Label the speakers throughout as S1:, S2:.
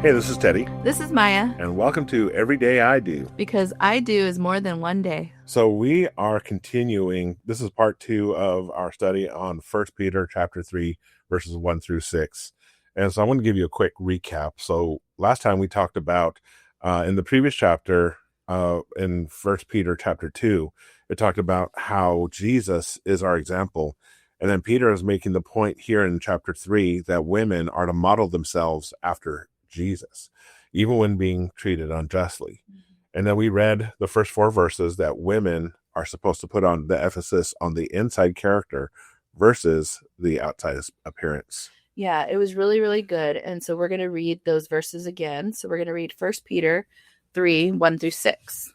S1: Hey, this is Teddy,
S2: This is Maya,
S1: and welcome to Every Day I Do.
S2: because I do is more than one day.
S1: So we are continuing. This is part 2 of our study on First Peter chapter 3, verses 1 through 6. And so I want to give you a quick recap. So last time we talked about in the previous chapter, in First Peter chapter 2, it talked about how Jesus is our example. And then Peter is making the point here in chapter 3 that women are to model themselves after Jesus, even when being treated unjustly. And then we read the first 4 verses that women are supposed to put on the emphasis on the inside character versus the outside appearance.
S2: Yeah, it was really, really good. And so we're going to read those verses again. So we're going to read 1 Peter 3, 1 through 6.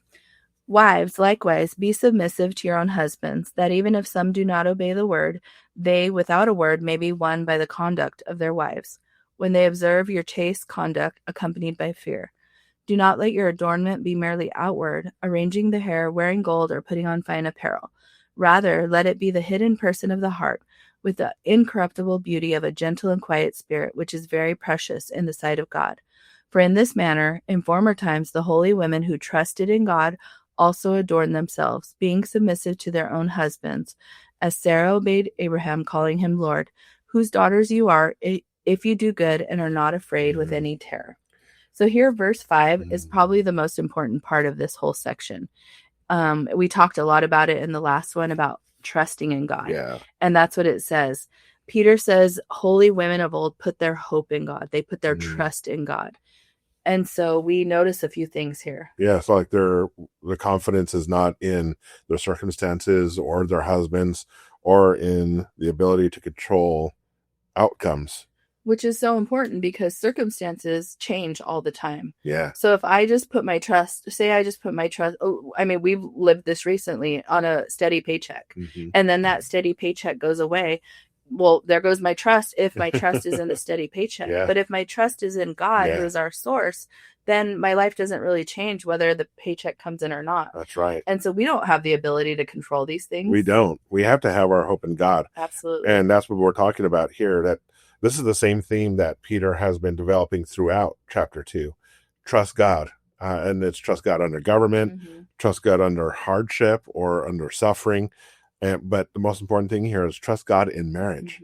S2: Wives, likewise, be submissive to your own husbands, that even if some do not obey the word, they without a word may be won by the conduct of their wives, when they observe your chaste conduct accompanied by fear. Do not let your adornment be merely outward, arranging the hair, wearing gold, or putting on fine apparel. Rather, let it be the hidden person of the heart, with the incorruptible beauty of a gentle and quiet spirit, which is very precious in the sight of God. For in this manner, in former times, the holy women who trusted in God also adorned themselves, being submissive to their own husbands, as Sarah obeyed Abraham, calling him Lord, whose daughters you are, if you do good and are not afraid with any terror. So here, verse 5 is probably the most important part of this whole section. We talked a lot about it in the last one about trusting in God.
S1: Yeah.
S2: And that's what it says. Peter says, holy women of old put their hope in God. They put their trust in God. And so we notice a few things here.
S1: Yeah, so like the confidence is not in their circumstances or their husbands or in the ability to control outcomes.
S2: Which is so important because circumstances change all the time.
S1: Yeah.
S2: So if I just put my trust, we've lived this recently on a steady paycheck.
S1: Mm-hmm.
S2: And then that steady paycheck goes away. Well, there goes my trust if my trust is in the steady paycheck.
S1: Yeah.
S2: But if my trust is in God, who is our source, then my life doesn't really change whether the paycheck comes in or not.
S1: That's right.
S2: And so we don't have the ability to control these things.
S1: We don't. We have to have our hope in God.
S2: Absolutely.
S1: And that's what we're talking about here, that this is the same theme that Peter has been developing throughout chapter 2. Trust God. And it's trust God under government, trust God under hardship or under suffering. But the most important thing here is trust God in marriage.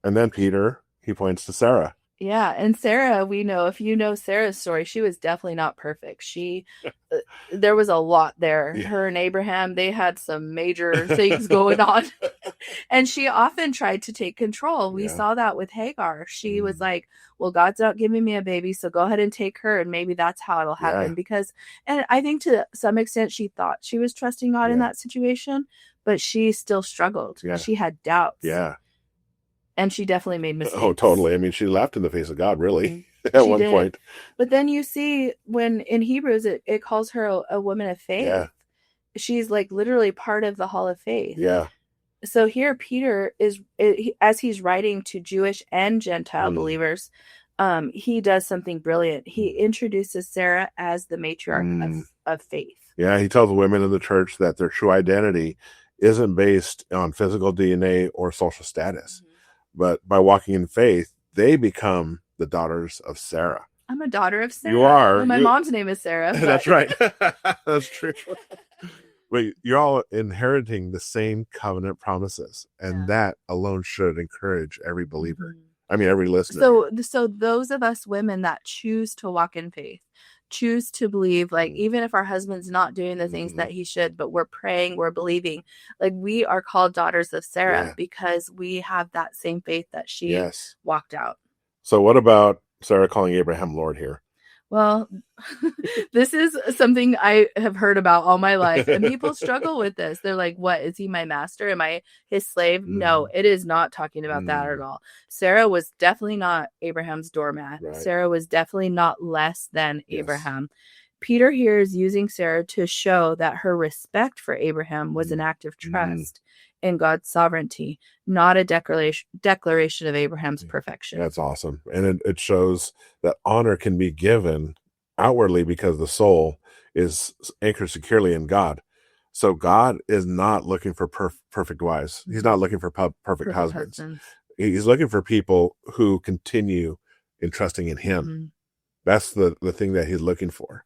S1: And then Peter, he points to Sarah.
S2: Yeah, and Sarah, we know, if you know Sarah's story, she was definitely not perfect. There was a lot there. Yeah. Her and Abraham, they had some major things going on. And she often tried to take control. We saw that with Hagar. She was like, well, God's not giving me a baby, so go ahead and take her, and maybe that's how it'll happen. And I think to some extent she thought she was trusting God in that situation, but she still struggled. Yeah. She had doubts.
S1: Yeah.
S2: And she definitely made mistakes.
S1: Oh, totally. I mean, she laughed in the face of God, really, at one point.
S2: But then you see when in Hebrews, it calls her a woman of faith. Yeah. She's like literally part of the hall of faith.
S1: Yeah.
S2: So here Peter is, as he's writing to Jewish and Gentile believers, he does something brilliant. He introduces Sarah as the matriarch of faith.
S1: Yeah, he tells women in the church that their true identity isn't based on physical DNA or social status. But by walking in faith, they become the daughters of Sarah.
S2: I'm a daughter of Sarah.
S1: You are.
S2: Well, my mom's name is Sarah. But...
S1: That's right. That's true. But you're all inheriting the same covenant promises. And that alone should encourage every believer. I mean, every listener.
S2: So those of us women that choose to walk in faith, choose to believe, like, even if our husband's not doing the things that he should, but we're praying, we're believing, like, we are called daughters of Sarah because we have that same faith that she walked out.
S1: So what about Sarah calling Abraham Lord here?
S2: Well, this is something I have heard about all my life, and people struggle with this. They're like, what, is he my master? Am I his slave? No, it is not talking about that at all. Sarah was definitely not Abraham's doormat. Right. Sarah was definitely not less than Abraham. Peter here is using Sarah to show that her respect for Abraham was an act of trust in God's sovereignty, not a declaration of Abraham's perfection.
S1: That's awesome. And it shows that honor can be given outwardly because the soul is anchored securely in God. So God is not looking for perfect wives. He's not looking for perfect husbands. He's looking for people who continue in trusting in him.
S2: Mm-hmm.
S1: That's the thing that he's looking for.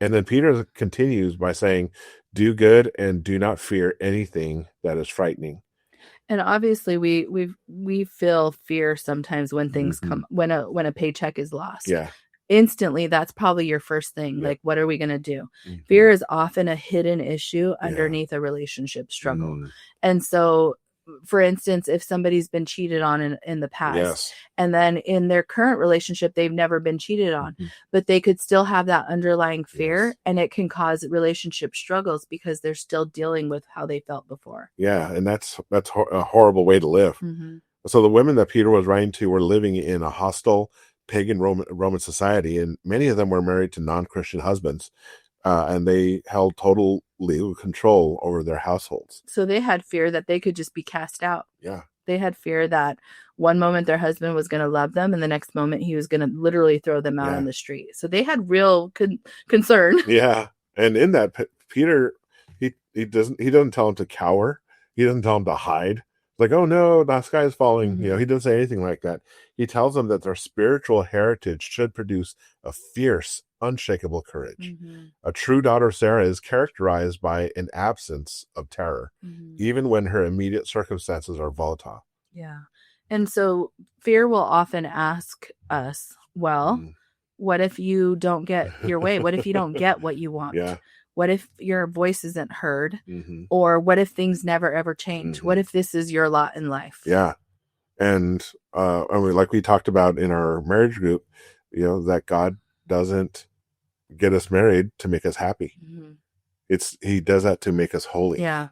S1: And then Peter continues by saying, do good and do not fear anything that is frightening.
S2: And obviously we feel fear sometimes when things
S1: Mm-hmm.
S2: come, when a paycheck is lost.
S1: Yeah.
S2: Instantly, that's probably your first thing.
S1: Yep.
S2: Like, what are we going to do?
S1: Mm-hmm.
S2: Fear is often a hidden issue
S1: Yeah.
S2: underneath a relationship struggle.
S1: Mm.
S2: And so, for instance, if somebody's been cheated on in the past,
S1: Yes.
S2: and then in their current relationship, they've never been cheated on,
S1: Mm-hmm.
S2: but they could still have that underlying fear,
S1: Yes.
S2: and it can cause relationship struggles because they're still dealing with how they felt before.
S1: Yeah, and that's a horrible way to live.
S2: Mm-hmm.
S1: So the women that Peter was writing to were living in a hostile pagan Roman society, and many of them were married to non-Christian husbands, and they held total legal control over their households.
S2: So they had fear that they could just be cast out.
S1: Yeah.
S2: They had fear that one moment their husband was going to love them, and the next moment he was going to literally throw them out on the street. So they had real concern.
S1: Yeah, and in that, Peter, he doesn't tell him to cower. He doesn't tell him to hide. Like, oh no, the sky is falling.
S2: Mm-hmm.
S1: He doesn't say anything like that. He tells them that their spiritual heritage should produce a fierce, unshakable courage.
S2: Mm-hmm.
S1: A true daughter of Sarah is characterized by an absence of terror, even when her immediate circumstances are volatile.
S2: Yeah. And so fear will often ask us, well, what if you don't get your way? What if you don't get what you want?
S1: Yeah.
S2: What if your voice isn't heard?
S1: Mm-hmm.
S2: Or what if things never ever change?
S1: Mm-hmm.
S2: What if this is your lot in life?
S1: Yeah. And like we talked about in our marriage group, that God doesn't get us married to make us happy. Mm-hmm. He does that to make us holy.
S2: Yeah.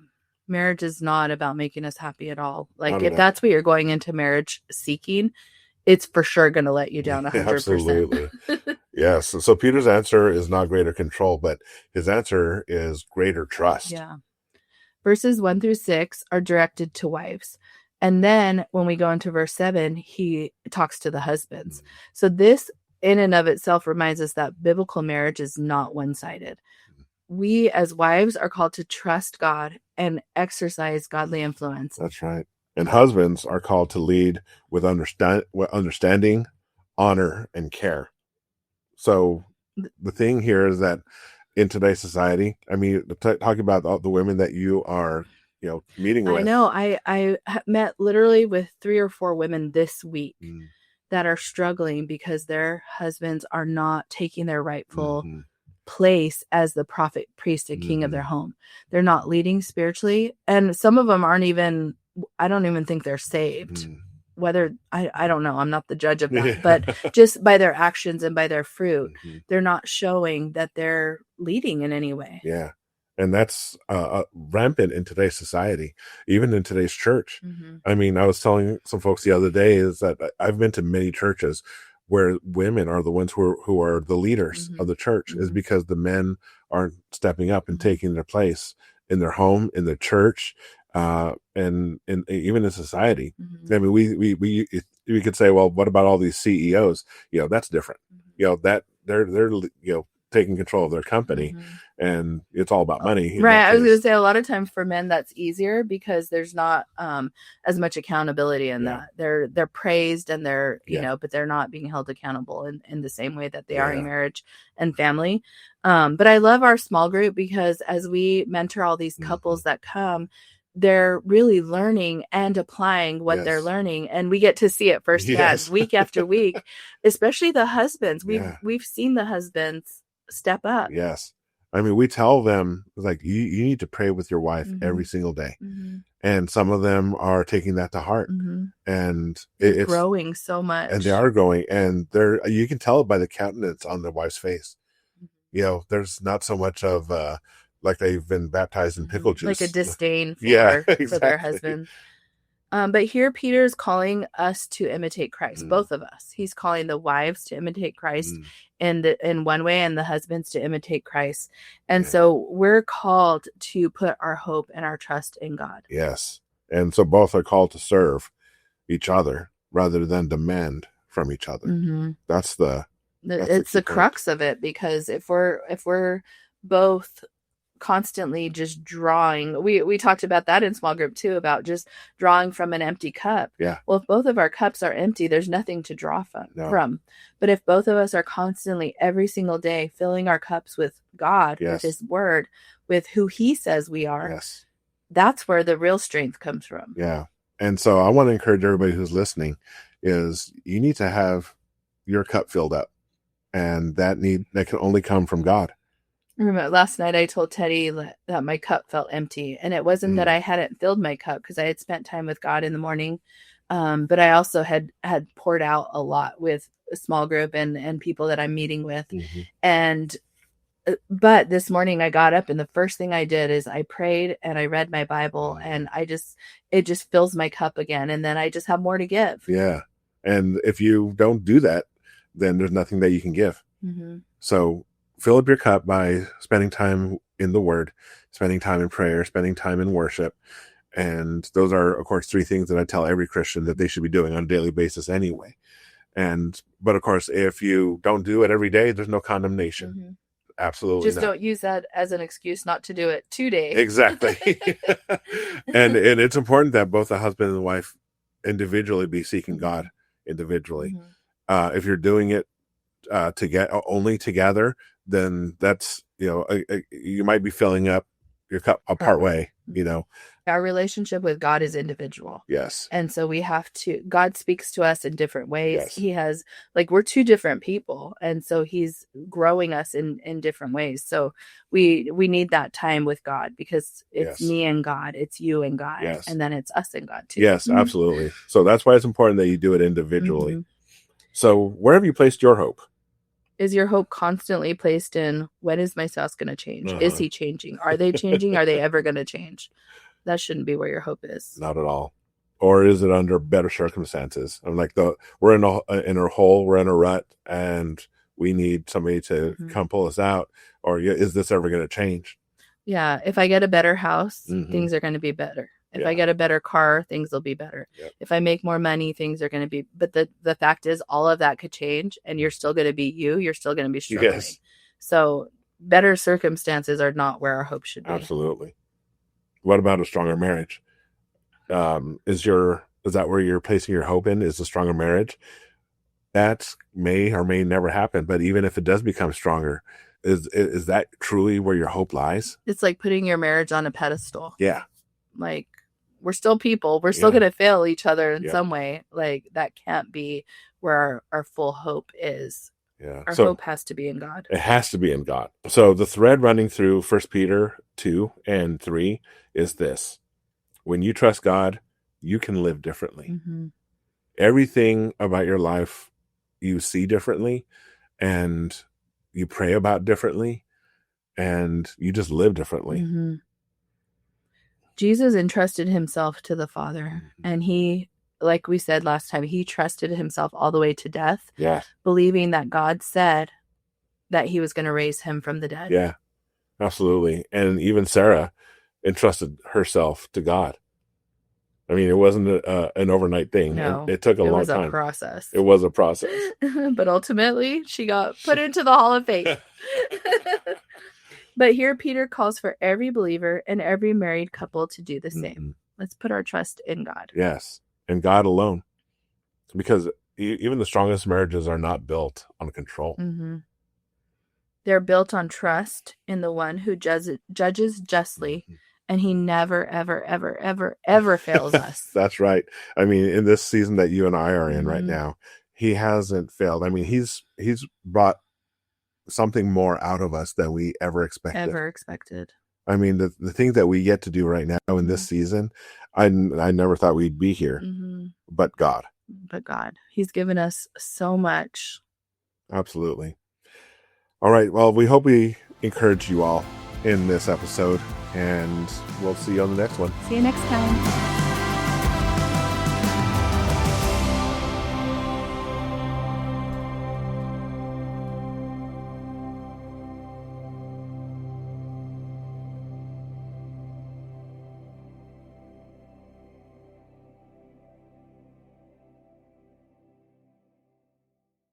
S2: Marriage is not about making us happy at all. Like, if that's what you're going into marriage seeking, it's for sure going to let you down 100%.
S1: Absolutely. Yes. So Peter's answer is not greater control, but his answer is greater trust.
S2: Yeah. Verses 1-6 are directed to wives. And then when we go into verse 7, he talks to the husbands. Mm-hmm. So this in and of itself reminds us that biblical marriage is not one-sided. Mm-hmm. We as wives are called to trust God and exercise godly influence.
S1: That's right. And husbands are called to lead with understanding, honor, and care. So the thing here is that in today's society, I mean, talking about the women that you are, meeting with.
S2: I know. I met literally with 3 or 4 women this week that are struggling because their husbands are not taking their rightful place as the prophet, priest, and king of their home. They're not leading spiritually. And some of them aren't even, I don't even think they're saved. Whether, I don't know, I'm not the judge of that, but just by their actions and by their fruit, they're not showing that they're leading in any way.
S1: Yeah. And that's rampant in today's society, even in today's church. I mean, I was telling some folks the other day is that I've been to many churches where women are the ones who are the leaders of the church, is because the men aren't stepping up and taking their place in their home, in the church, and even in society. I mean, we could say, well, what about all these CEOs? That's different. That they're taking control of their company, and it's all about money.
S2: Right. I was going to say, a lot of times for men, that's easier because there's not as much accountability in that. They're praised and they're, but they're not being held accountable in the same way that they are in marriage and family. But I love our small group because as we mentor all these couples that come, they're really learning and applying what they're learning, and we get to see it firsthand week after week, especially the husbands. We've seen the husbands step up.
S1: Yes. I mean, we tell them, like, you need to pray with your wife every single day. And some of them are taking that to heart. And it's
S2: growing so much.
S1: And they are growing. And you can tell it by the countenance on the wife's face. There's not so much of like they've been baptized in pickle juice.
S2: Like a disdain for,
S1: exactly.
S2: for their husband. But here Peter's calling us to imitate Christ, both of us. He's calling the wives to imitate Christ in one way, and the husbands to imitate Christ. And so we're called to put our hope and our trust in God.
S1: Yes. And so both are called to serve each other rather than demand from each other. That's
S2: the crux of it, because if we're both constantly just drawing. We talked about that in small group too, about just drawing from an empty cup.
S1: Yeah.
S2: Well, if both of our cups are empty, there's nothing to draw
S1: No.
S2: from. But if both of us are constantly every single day filling our cups with God,
S1: Yes.
S2: with his word, with who he says we are,
S1: Yes.
S2: that's where the real strength comes from.
S1: Yeah. And so I want to encourage everybody who's listening is you need to have your cup filled up, and that can only come from God.
S2: Remember last night I told Teddy that my cup felt empty, and it wasn't that I hadn't filled my cup, because I had spent time with God in the morning, but I also had poured out a lot with a small group and people that I'm meeting with. And but this morning I got up, and the first thing I did is I prayed and I read my Bible, and it just fills my cup again, and then I just have more to give.
S1: Yeah. And if you don't do that, then there's nothing that you can give. So fill up your cup by spending time in the word, spending time in prayer, spending time in worship. And those are, of course, 3 things that I tell every Christian that they should be doing on a daily basis anyway. But of course, if you don't do it every day, there's no condemnation. Absolutely
S2: just
S1: not.
S2: Don't use that as an excuse not to do it today.
S1: Exactly. and it's important that both the husband and the wife individually be seeking God individually. If you're doing it only together, then that's, you might be filling up your cup a part way,
S2: Our relationship with God is individual.
S1: Yes.
S2: And so God speaks to us in different ways.
S1: Yes.
S2: He has, we're 2 different people. And so he's growing us in different ways. So we need that time with God, because it's me and God, it's you and God, and then it's us and God too.
S1: Yes, absolutely. So that's why it's important that you do it individually. So where have you placed your hope?
S2: Is your hope constantly placed in, when is my spouse going to change? Is he changing? Are they changing? Are they ever going to change? That shouldn't be where your hope is.
S1: Not at all. Or is it under better circumstances? I'm like, we're in a hole, we're in a rut, and we need somebody to come pull us out. Or is this ever going to change?
S2: Yeah. If I get a better house, things are going to be better. If I get a better car, things will be better. If I make more money, things are going to be. But the fact is, all of that could change, and you're still going to be you. You're still going to be struggling. Yes. So better circumstances are not where our hope should be.
S1: Absolutely. What about a stronger marriage? Is that where you're placing your hope in? Is a stronger marriage? That may or may never happen. But even if it does become stronger, is that truly where your hope lies?
S2: It's like putting your marriage on a pedestal.
S1: Yeah.
S2: Like, we're still people. We're still going to fail each other in some way. Like, that can't be where our full hope is.
S1: Yeah.
S2: Our hope has to be in God.
S1: It has to be in God. So the thread running through 1 Peter 2 and 3 is this. When you trust God, you can live differently. Everything about your life you see differently, and you pray about differently, and you just live differently.
S2: Jesus entrusted himself to the Father, and he, like we said last time, he trusted himself all the way to death, believing that God said that he was going to raise him from the dead.
S1: Yeah, absolutely. And even Sarah entrusted herself to God. I mean, it wasn't an overnight thing.
S2: No,
S1: it took a long time.
S2: It was a process.
S1: It was a process.
S2: But ultimately, she got put into the Hall of Fame. But here Peter calls for every believer and every married couple to do the same. Let's put our trust in God.
S1: Yes, and God alone. Because even the strongest marriages are not built on control.
S2: They're built on trust in the one who judges justly, and he never, ever, ever, ever, ever fails us.
S1: That's right. I mean, in this season that you and I are in right now, he hasn't failed. I mean, he's brought something more out of us than we ever expected. I mean, the things that we get to do right now in this season, I never thought we'd be here. But God.
S2: He's given us so much.
S1: Absolutely. All right. Well, we hope we encourage you all in this episode, and we'll see you on the next one.
S2: See you next time.